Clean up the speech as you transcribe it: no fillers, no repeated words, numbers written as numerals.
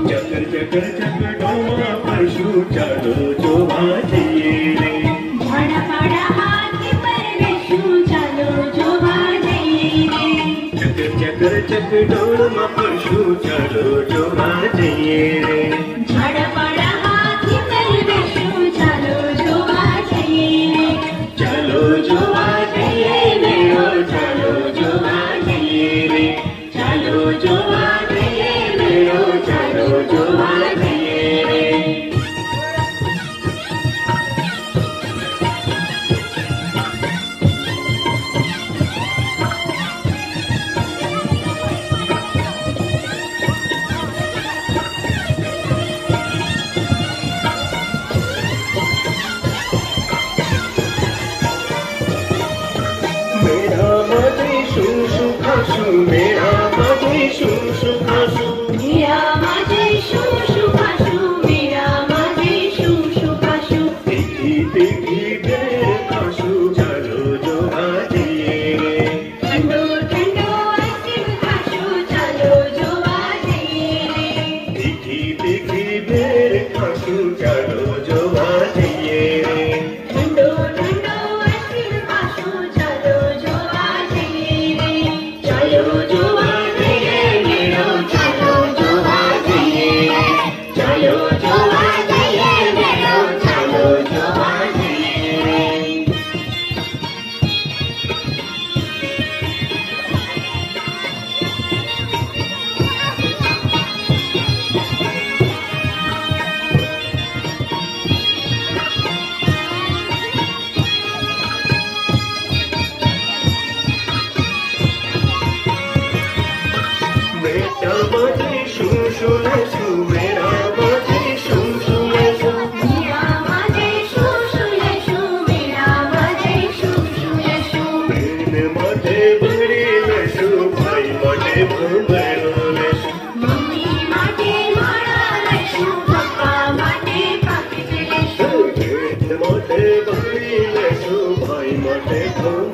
चकर चकर चकर डोमा परशु चलो जोवा जइए रे। चकर चकर चकर डोमा परशु चलो जोवा जइए रे। चलो जोवा जइए रे, चलो जोवा जइए रे, चलो जोवा जइए रे, चलो जोवा जइए रे। मेरा माझे शू खासू, मेरा माझे शू खासू, तिखी तिखी बेर खासू चलो जोवा जइए रे। तिखी तिखी बेर खासू चलो जोवा जइए रे। चलो जोवा जइए रे, चलो जोवा जइए रे, चलो जोवा जइए रे, चलो जोवा जइए रे। मेरा माझे शू लेसू, मेरा माझे शू लेसू, बहन माझे बड़ी लेसू, भाई माझे भंगरो लेसू। बहन माझे बड़ी लेसू, भाई माझे भंगरो